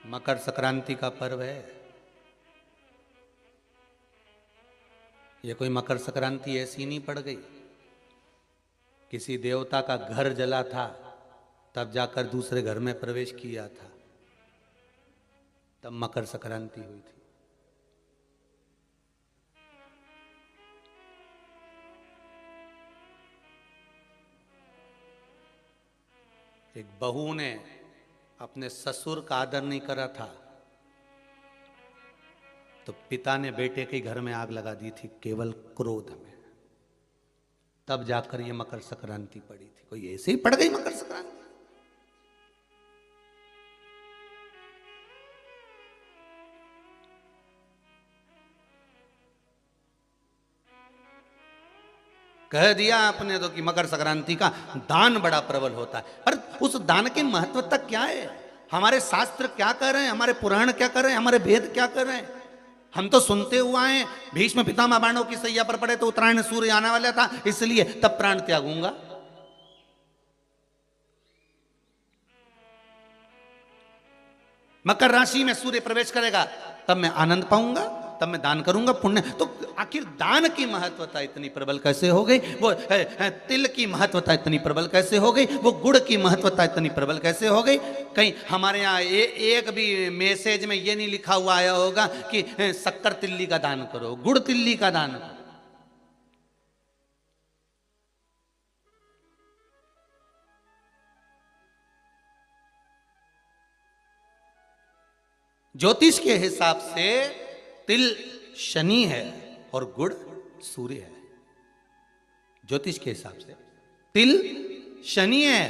मकर संक्रांति का पर्व है। ये कोई मकर संक्रांति ऐसी नहीं पड़ गई। किसी देवता का घर जला था, तब जाकर दूसरे घर में प्रवेश किया था, तब मकर संक्रांति हुई थी। एक बहू ने अपने ससुर का आदर नहीं करा था, तो पिता ने बेटे के घर में आग लगा दी थी केवल क्रोध में। तब जाकर ये मकर संक्रांति पड़ी थी। कोई ऐसे ही पड़ गई मकर संक्रांति? कह दिया आपने तो कि मकर संक्रांति का दान बड़ा प्रबल होता है, पर उस दान की महत्वता क्या है? हमारे शास्त्र क्या कर रहे हैं, हमारे पुराण क्या कर रहे हैं, हमारे वेद क्या कर रहे हैं? हम तो सुनते हुए आए भीष्म पितामह बाणों की सैया पर पड़े तो उत्तरायण सूर्य आने वाला था, इसलिए तब प्राण त्यागूंगा। मकर राशि में सूर्य प्रवेश करेगा तब मैं आनंद पाऊंगा, तब मैं दान करूंगा, पुण्य। तो आखिर दान की महत्वता इतनी प्रबल कैसे हो गई? वो तिल की महत्वता इतनी प्रबल कैसे हो गई? वो गुड़ की महत्वता इतनी प्रबल कैसे हो गई? कहीं हमारे यहाँ एक भी मैसेज में ये नहीं लिखा हुआ आया होगा कि शक्कर तिल्ली का दान करो, गुड़ तिल्ली का दान करो। ज्योतिष के हिसाब से तिल शनि है और गुड़ सूर्य है। ज्योतिष के हिसाब से तिल शनि है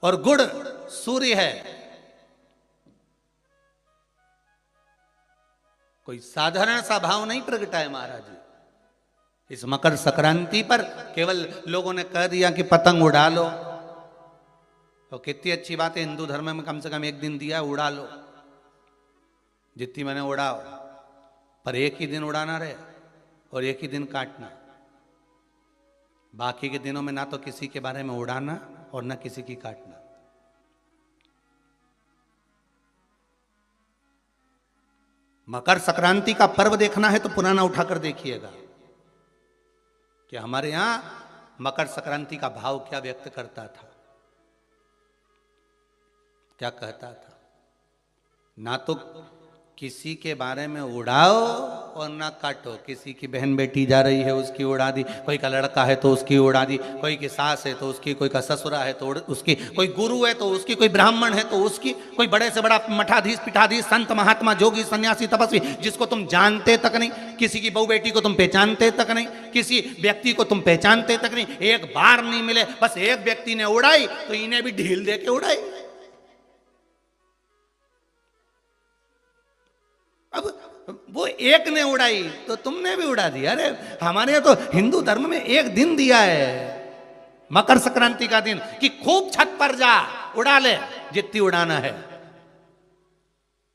और गुड़ सूर्य है। कोई साधारण सा भाव नहीं प्रगटा है महाराज जी। इस मकर संक्रांति पर केवल लोगों ने कह दिया कि पतंग उड़ा लो, तो कितनी अच्छी बात है। हिंदू धर्म में कम से कम एक दिन दिया, उड़ा लो जितनी मैंने उड़ाओ, पर एक ही दिन उड़ाना रहे और एक ही दिन काटना। बाकी के दिनों में ना तो किसी के बारे में उड़ाना और ना किसी की काटना। मकर संक्रांति का पर्व देखना है तो पुराना उठाकर देखिएगा कि हमारे यहां मकर संक्रांति का भाव क्या व्यक्त करता था, क्या कहता था। ना तो किसी के बारे में उड़ाओ और ना काटो। किसी की बहन बेटी जा रही है उसकी उड़ा दी, कोई का लड़का है तो उसकी उड़ा दी, कोई की सास है तो उसकी, कोई का ससुरा है तो उसकी, कोई गुरु है तो उसकी, कोई ब्राह्मण है तो उसकी, कोई बड़े से बड़ा मठाधीश पीठाधीश संत महात्मा जोगी सन्यासी तपस्वी जिसको तुम जानते तक नहीं, किसी की बहू बेटी को तुम पहचानते तक नहीं, किसी व्यक्ति को तुम पहचानते तक नहीं, एक बार नहीं मिले, बस एक व्यक्ति ने उड़ाई तो इन्हें भी ढील दे के उड़ाई। अब वो एक ने उड़ाई तो तुमने भी उड़ा दिया। अरे हमारे यहाँ तो हिंदू धर्म में एक दिन दिया है मकर संक्रांति का दिन कि खूब छत पर जा उड़ा ले जितनी उड़ाना है,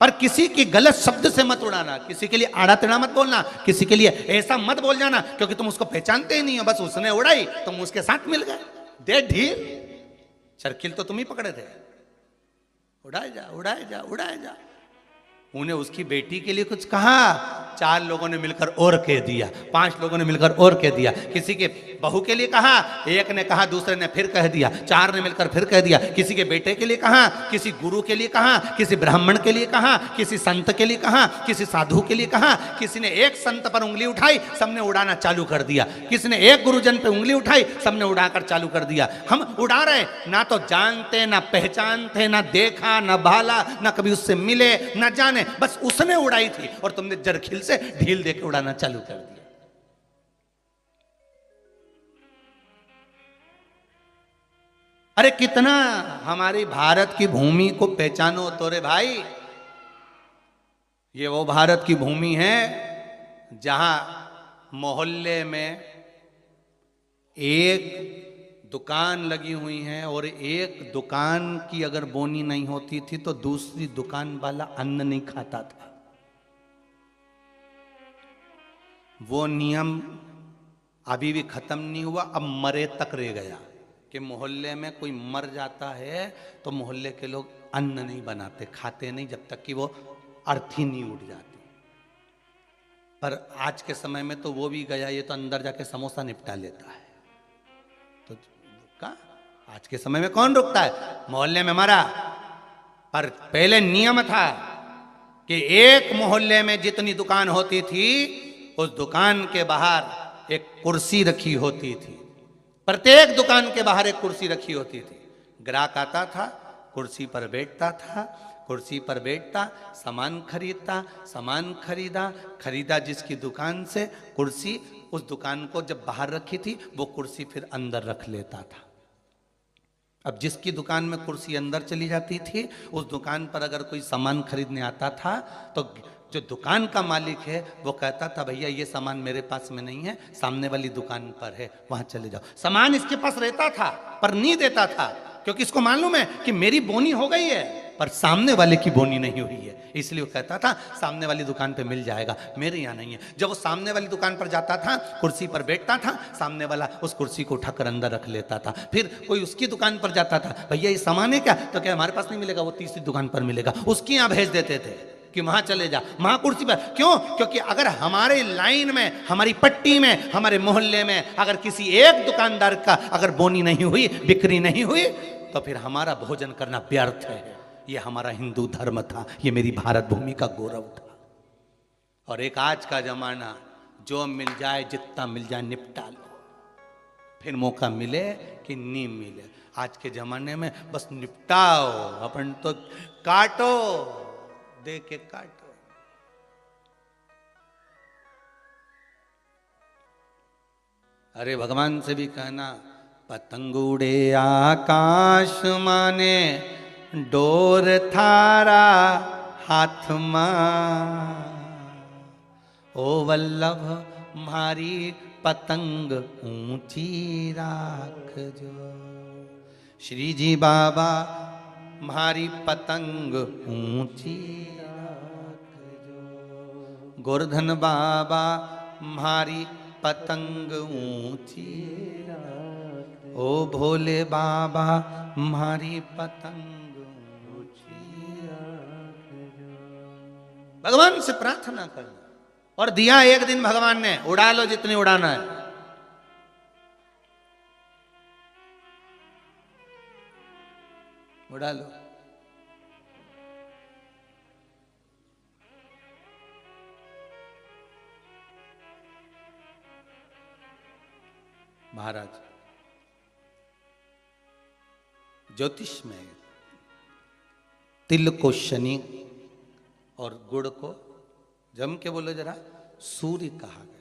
पर किसी की गलत शब्द से मत उड़ाना, किसी के लिए आड़ा टेढ़ा मत बोलना, किसी के लिए ऐसा मत बोल जाना क्योंकि तुम उसको पहचानते ही नहीं हो। बस उसने उड़ाई तुम उसके साथ मिल गए, दे ढील। चरखिल तो तुम ही पकड़े थे। उड़ाए जा उड़ाए जा उड़ाए जा। उन्हें उसकी बेटी के लिए कुछ कहा, 4 लोगों ने मिलकर और कह दिया, 5 लोगों ने मिलकर और कह दिया। किसी के बहू के लिए कहा, एक ने कहा, दूसरे ने फिर कह दिया, 4 ने मिलकर फिर कह दिया। किसी के बेटे के लिए कहा, किसी गुरु के लिए कहा, किसी ब्राह्मण के लिए कहा, किसी संत के लिए कहा, किसी साधु के लिए कहा। किसी ने एक संत पर उंगली उठाई, सबने उड़ाना चालू कर दिया। किसी ने एक गुरुजन पर उंगली उठाई, सबने उड़ाकर चालू कर दिया। हम उड़ा रहे, ना तो जानते ना पहचानते, ना देखा ना भाला, ना कभी उससे मिले ना जाने, बस उसने उड़ाई थी और तुमने जरखिल से ढील देके उड़ाना चालू कर दिया। अरे कितना हमारी भारत की भूमि को पहचानो तो रे भाई। ये वो भारत की भूमि है जहां मोहल्ले में एक दुकान लगी हुई है और एक दुकान की अगर बोनी नहीं होती थी तो दूसरी दुकान वाला अन्न नहीं खाता था। वो नियम अभी भी खत्म नहीं हुआ, अब मरे तक रह गया कि मोहल्ले में कोई मर जाता है तो मोहल्ले के लोग अन्न नहीं बनाते, खाते नहीं जब तक कि वो अर्थी नहीं उठ जाती। पर आज के समय में तो वो भी गया, ये तो अंदर जाके समोसा निपटा लेता है। तो कहाँ, आज के समय में कौन रुकता है? मोहल्ले में मरा, पर पहले नियम था कि एक मोहल्ले में जितनी दुकान होती थी उस दुकान के बाहर एक कुर्सी रखी होती थी। प्रत्येक दुकान के बाहर एक कुर्सी रखी होती थी। ग्राहक आता था, कुर्सी पर बैठता था, कुर्सी पर बैठता, सामान खरीदता, सामान खरीदा जिसकी दुकान से कुर्सी, उस दुकान को जब बाहर रखी थी वो कुर्सी फिर अंदर रख लेता था। अब जिसकी दुकान में कुर्सी अंदर चली जाती थी, उस दुकान पर अगर कोई सामान खरीदने आता था तो जो दुकान का मालिक है वो कहता था भैया ये सामान मेरे पास में नहीं है, सामने वाली दुकान पर है, वहां चले जाओ। सामान इसके पास रहता था पर नहीं देता था, क्योंकि इसको मालूम है कि मेरी बोनी हो गई है पर सामने वाले की बोनी नहीं हुई है, इसलिए वो कहता था सामने वाली दुकान पे मिल जाएगा, मेरे यहाँ नहीं है। जब वो सामने वाली दुकान पर जाता था, कुर्सी पर बैठता था, सामने वाला उस कुर्सी को उठाकर अंदर रख लेता था। फिर कोई उसकी दुकान पर जाता था, भैया ये सामान है क्या? तो क्या हमारे पास नहीं मिलेगा, वो तीसरी दुकान पर मिलेगा, उसके यहाँ भेज देते थे कि वहां चले जा, वहां कुर्सी पर। क्यों? क्योंकि अगर हमारे लाइन में, हमारी पट्टी में, हमारे मोहल्ले में अगर किसी एक दुकानदार का अगर बोनी नहीं हुई, बिक्री नहीं हुई, तो फिर हमारा भोजन करना व्यर्थ है। ये हमारा हिंदू धर्म था, ये मेरी भारत भूमि का गौरव था। और एक आज का जमाना, जो मिल जाए जितना मिल जाए निपटा लो, फिर मौका मिले कि नहीं मिले। आज के जमाने में बस निपटाओ, अपन तो काटो, दे के काटो। अरे भगवान से भी कहना, पतंग उड़े आकाश माने, डोर थारा हाथ मां, ओ वल्लभ मारी पतंग ऊंची राख जो। श्री जी बाबा मारी पतंग ऊंची राख जो, गोवर्धन बाबा मारी पतंग ऊंची, ओ भोले बाबा मारी पतंग ऊंची। भगवान से प्रार्थना करना, और दिया एक दिन भगवान ने, उड़ा लो जितनी उड़ाना है। उड़ा लो। महाराज ज्योतिष में तिल को शनि और गुड़ को, जम के बोलो जरा, सूर्य कहा गया।